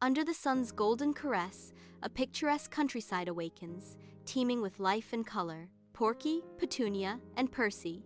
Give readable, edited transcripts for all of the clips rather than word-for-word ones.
Under the sun's golden caress, a picturesque countryside awakens, teeming with life and color. Porky, Petunia, and Percy,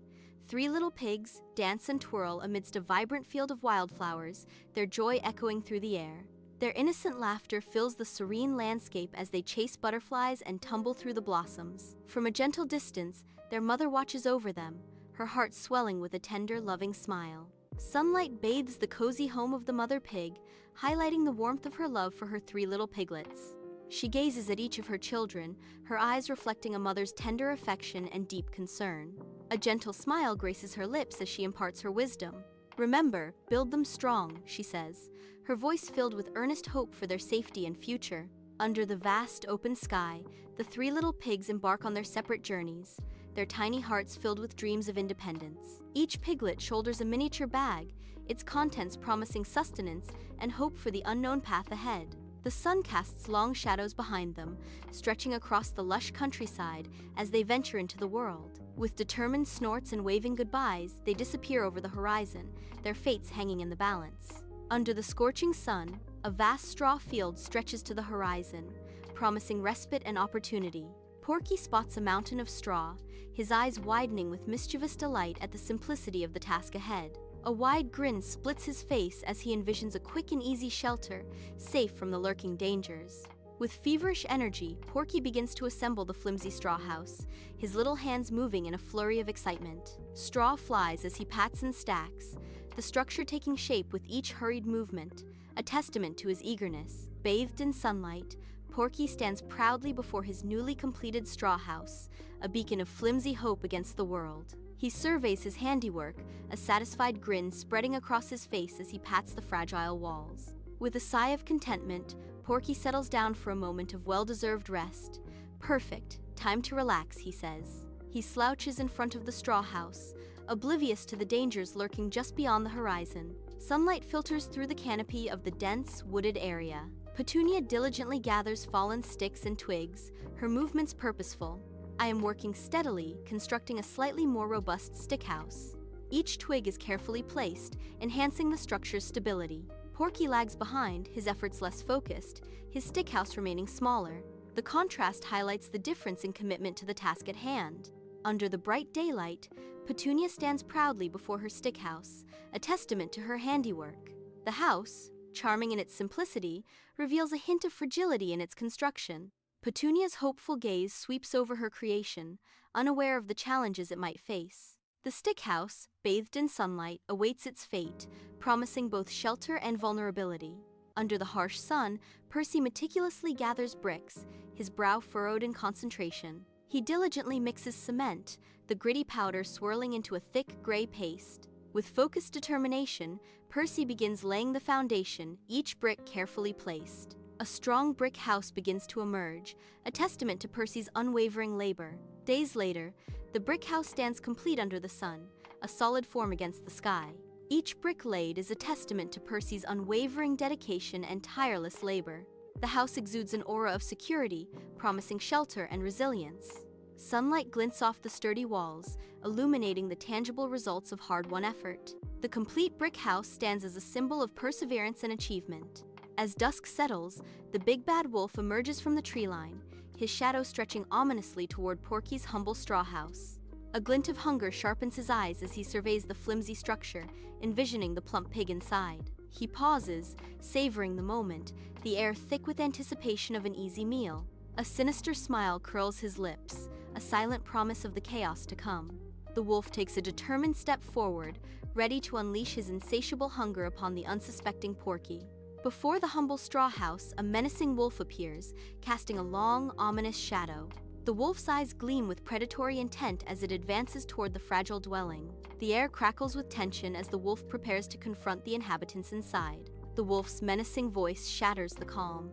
three little pigs, dance and twirl amidst a vibrant field of wildflowers, their joy echoing through the air. Their innocent laughter fills the serene landscape as they chase butterflies and tumble through the blossoms. From a gentle distance, their mother watches over them, her heart swelling with a tender, loving smile. Sunlight bathes the cozy home of the mother pig, highlighting the warmth of her love for her three little piglets. She gazes at each of her children, her eyes reflecting a mother's tender affection and deep concern. A gentle smile graces her lips as she imparts her wisdom. "Remember, build them strong," she says, her voice filled with earnest hope for their safety and future. Under the vast open sky, the three little pigs embark on their separate journeys, their tiny hearts filled with dreams of independence. Each piglet shoulders a miniature bag, its contents promising sustenance and hope for the unknown path ahead. The sun casts long shadows behind them, stretching across the lush countryside as they venture into the world. With determined snorts and waving goodbyes, they disappear over the horizon, their fates hanging in the balance. Under the scorching sun, a vast straw field stretches to the horizon, promising respite and opportunity. Porky spots a mountain of straw, his eyes widening with mischievous delight at the simplicity of the task ahead. A wide grin splits his face as he envisions a quick and easy shelter, safe from the lurking dangers. With feverish energy, Porky begins to assemble the flimsy straw house, his little hands moving in a flurry of excitement. Straw flies as he pats and stacks, the structure taking shape with each hurried movement, a testament to his eagerness. Bathed in sunlight, Porky stands proudly before his newly completed straw house, a beacon of flimsy hope against the world. He surveys his handiwork, a satisfied grin spreading across his face as he pats the fragile walls. With a sigh of contentment, Porky settles down for a moment of well-deserved rest. "Perfect, time to relax," he says. He slouches in front of the straw house, oblivious to the dangers lurking just beyond the horizon. Sunlight filters through the canopy of the dense, wooded area. Petunia diligently gathers fallen sticks and twigs, her movements purposeful. "I am working steadily, constructing a slightly more robust stick house." Each twig is carefully placed, enhancing the structure's stability. Porky lags behind, his efforts less focused, his stick house remaining smaller. The contrast highlights the difference in commitment to the task at hand. Under the bright daylight, Petunia stands proudly before her stick house, a testament to her handiwork. The house, charming in its simplicity, reveals a hint of fragility in its construction. Petunia's hopeful gaze sweeps over her creation, unaware of the challenges it might face. The stick house, bathed in sunlight, awaits its fate, promising both shelter and vulnerability. Under the harsh sun, Percy meticulously gathers bricks, his brow furrowed in concentration. He diligently mixes cement, the gritty powder swirling into a thick gray paste. With focused determination, Percy begins laying the foundation, each brick carefully placed. A strong brick house begins to emerge, a testament to Percy's unwavering labor. Days later, the brick house stands complete under the sun, a solid form against the sky. Each brick laid is a testament to Percy's unwavering dedication and tireless labor. The house exudes an aura of security, promising shelter and resilience. Sunlight glints off the sturdy walls, illuminating the tangible results of hard-won effort. The complete brick house stands as a symbol of perseverance and achievement. As dusk settles, the big bad wolf emerges from the tree line, his shadow stretching ominously toward Porky's humble straw house. A glint of hunger sharpens his eyes as he surveys the flimsy structure, envisioning the plump pig inside. He pauses, savoring the moment, the air thick with anticipation of an easy meal. A sinister smile curls his lips, a silent promise of the chaos to come. The wolf takes a determined step forward, ready to unleash his insatiable hunger upon the unsuspecting Porky. Before the humble straw house, a menacing wolf appears, casting a long, ominous shadow. The wolf's eyes gleam with predatory intent as it advances toward the fragile dwelling. The air crackles with tension as the wolf prepares to confront the inhabitants inside. The wolf's menacing voice shatters the calm.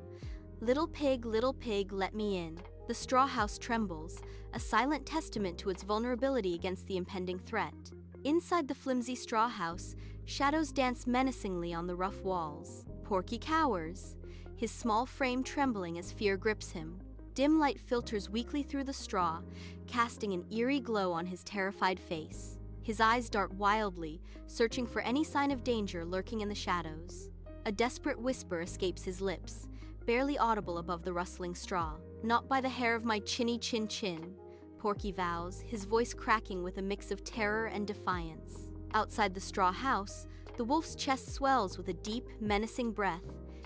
Little pig, let me in." The straw house trembles, a silent testament to its vulnerability against the impending threat. Inside the flimsy straw house, shadows dance menacingly on the rough walls. Porky cowers, his small frame trembling as fear grips him. Dim light filters weakly through the straw, casting an eerie glow on his terrified face. His eyes dart wildly, searching for any sign of danger lurking in the shadows. A desperate whisper escapes his lips, barely audible above the rustling straw. "Not by the hair of my chinny chin chin," Porky vows, his voice cracking with a mix of terror and defiance. Outside the straw house, the wolf's chest swells with a deep, menacing breath,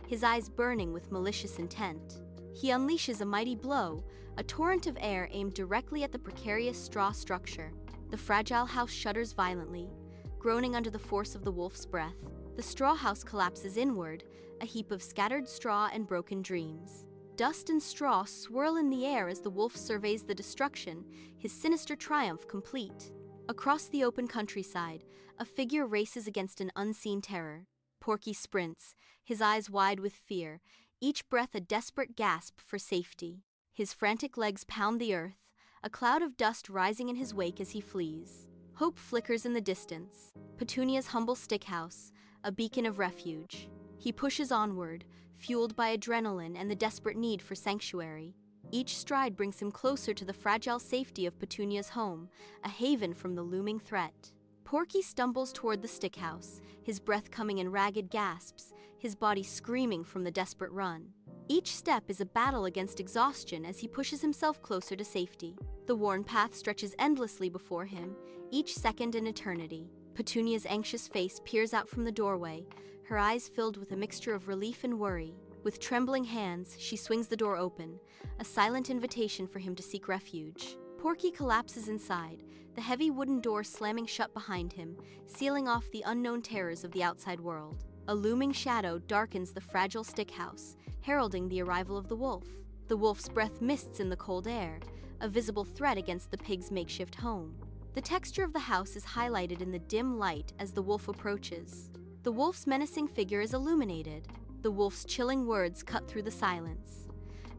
his eyes burning with malicious intent. He unleashes a mighty blow, a torrent of air aimed directly at the precarious straw structure. The fragile house shudders violently, groaning under the force of the wolf's breath. The straw house collapses inward, a heap of scattered straw and broken dreams. Dust and straw swirl in the air as the wolf surveys the destruction, his sinister triumph complete. Across the open countryside, a figure races against an unseen terror. Porky sprints, his eyes wide with fear, each breath a desperate gasp for safety. His frantic legs pound the earth, a cloud of dust rising in his wake as he flees. Hope flickers in the distance. Petunia's humble stick house, a beacon of refuge. He pushes onward, fueled by adrenaline and the desperate need for sanctuary. Each stride brings him closer to the fragile safety of Petunia's home, a haven from the looming threat. Porky stumbles toward the stick house, his breath coming in ragged gasps, his body screaming from the desperate run. Each step is a battle against exhaustion as he pushes himself closer to safety. The worn path stretches endlessly before him, each second an eternity. Petunia's anxious face peers out from the doorway, her eyes filled with a mixture of relief and worry. With trembling hands, she swings the door open, a silent invitation for him to seek refuge. Porky collapses inside, the heavy wooden door slamming shut behind him, sealing off the unknown terrors of the outside world. A looming shadow darkens the fragile stick house, heralding the arrival of the wolf. The wolf's breath mists in the cold air, a visible threat against the pig's makeshift home. The texture of the house is highlighted in the dim light as the wolf approaches. The wolf's menacing figure is illuminated. The wolf's chilling words cut through the silence.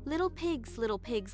Little pigs,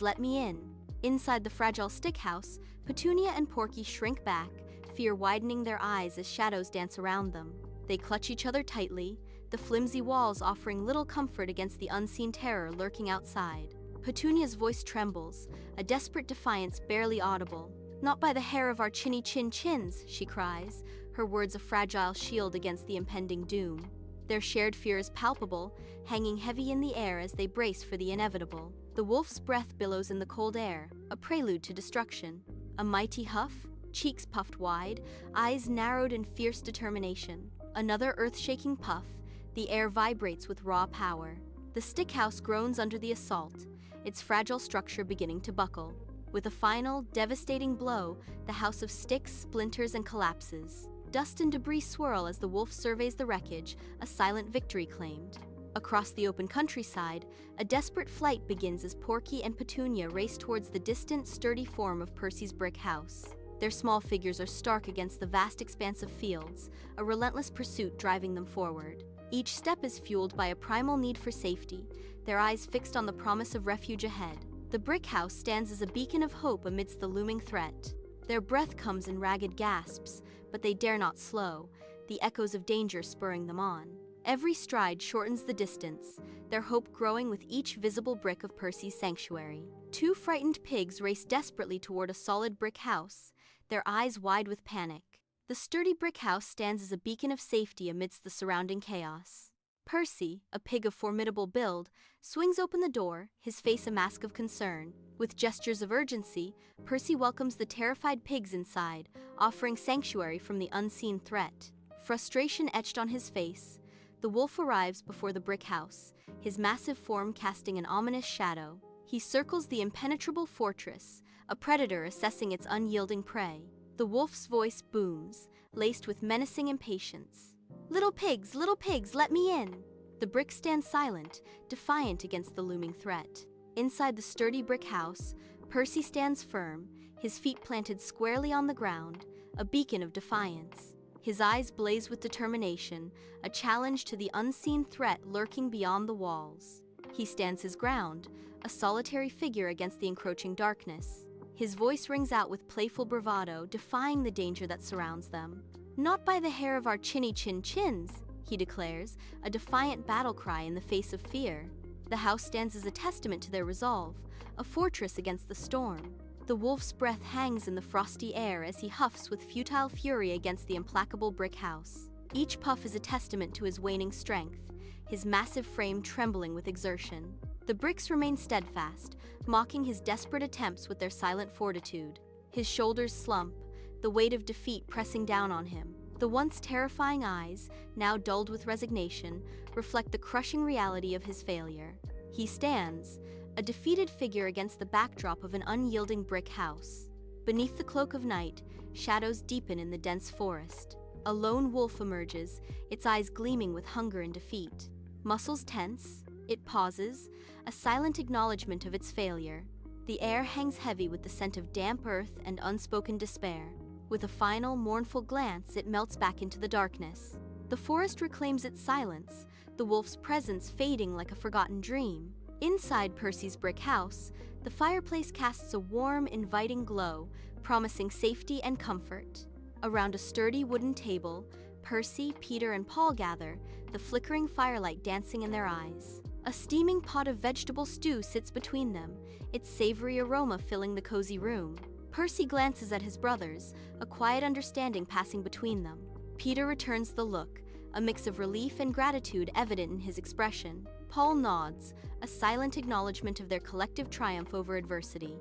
let me in." Inside the fragile stick house, Petunia and Porky shrink back, fear widening their eyes as shadows dance around them. They clutch each other tightly, the flimsy walls offering little comfort against the unseen terror lurking outside. Petunia's voice trembles, a desperate defiance barely audible. "Not by the hair of our chinny chin chins," she cries, her words a fragile shield against the impending doom. Their shared fear is palpable, hanging heavy in the air as they brace for the inevitable. The wolf's breath billows in the cold air, a prelude to destruction. A mighty huff, cheeks puffed wide, eyes narrowed in fierce determination. Another earth-shaking puff, the air vibrates with raw power. The stick house groans under the assault, its fragile structure beginning to buckle. With a final, devastating blow, the house of sticks splinters and collapses. Dust and debris swirl as the wolf surveys the wreckage, a silent victory claimed. Across the open countryside, a desperate flight begins as Porky and Petunia race towards the distant, sturdy form of Percy's brick house. Their small figures are stark against the vast expanse of fields, a relentless pursuit driving them forward. Each step is fueled by a primal need for safety, their eyes fixed on the promise of refuge ahead. The brick house stands as a beacon of hope amidst the looming threat. Their breath comes in ragged gasps, but they dare not slow, the echoes of danger spurring them on. Every stride shortens the distance, their hope growing with each visible brick of Percy's sanctuary. Two frightened pigs race desperately toward a solid brick house, their eyes wide with panic. The sturdy brick house stands as a beacon of safety amidst the surrounding chaos. Percy, a pig of formidable build, swings open the door, his face a mask of concern. With gestures of urgency, Percy welcomes the terrified pigs inside, offering sanctuary from the unseen threat. Frustration etched on his face, the wolf arrives before the brick house, his massive form casting an ominous shadow. He circles the impenetrable fortress, a predator assessing its unyielding prey. The wolf's voice booms, laced with menacing impatience. Little pigs, let me in!" The bricks stand silent, defiant against the looming threat. Inside the sturdy brick house, Percy stands firm, his feet planted squarely on the ground, a beacon of defiance. His eyes blaze with determination, a challenge to the unseen threat lurking beyond the walls. He stands his ground, a solitary figure against the encroaching darkness. His voice rings out with playful bravado, defying the danger that surrounds them. "Not by the hair of our chinny chin chins," he declares, a defiant battle cry in the face of fear. The house stands as a testament to their resolve, a fortress against the storm. The wolf's breath hangs in the frosty air as he huffs with futile fury against the implacable brick house. Each puff is a testament to his waning strength, his massive frame trembling with exertion. The bricks remain steadfast, mocking his desperate attempts with their silent fortitude. His shoulders slump, the weight of defeat pressing down on him. The once terrifying eyes, now dulled with resignation, reflect the crushing reality of his failure. He stands, a defeated figure against the backdrop of an unyielding brick house. Beneath the cloak of night, shadows deepen in the dense forest. A lone wolf emerges, its eyes gleaming with hunger and defeat. Muscles tense, it pauses, a silent acknowledgement of its failure. The air hangs heavy with the scent of damp earth and unspoken despair. With a final, mournful glance, it melts back into the darkness. The forest reclaims its silence, the wolf's presence fading like a forgotten dream. Inside Percy's brick house, the fireplace casts a warm, inviting glow, promising safety and comfort. Around a sturdy wooden table, Percy, Peter, and Paul gather, the flickering firelight dancing in their eyes. A steaming pot of vegetable stew sits between them, its savory aroma filling the cozy room. Percy glances at his brothers, a quiet understanding passing between them. Peter returns the look, a mix of relief and gratitude evident in his expression. Paul nods, a silent acknowledgement of their collective triumph over adversity.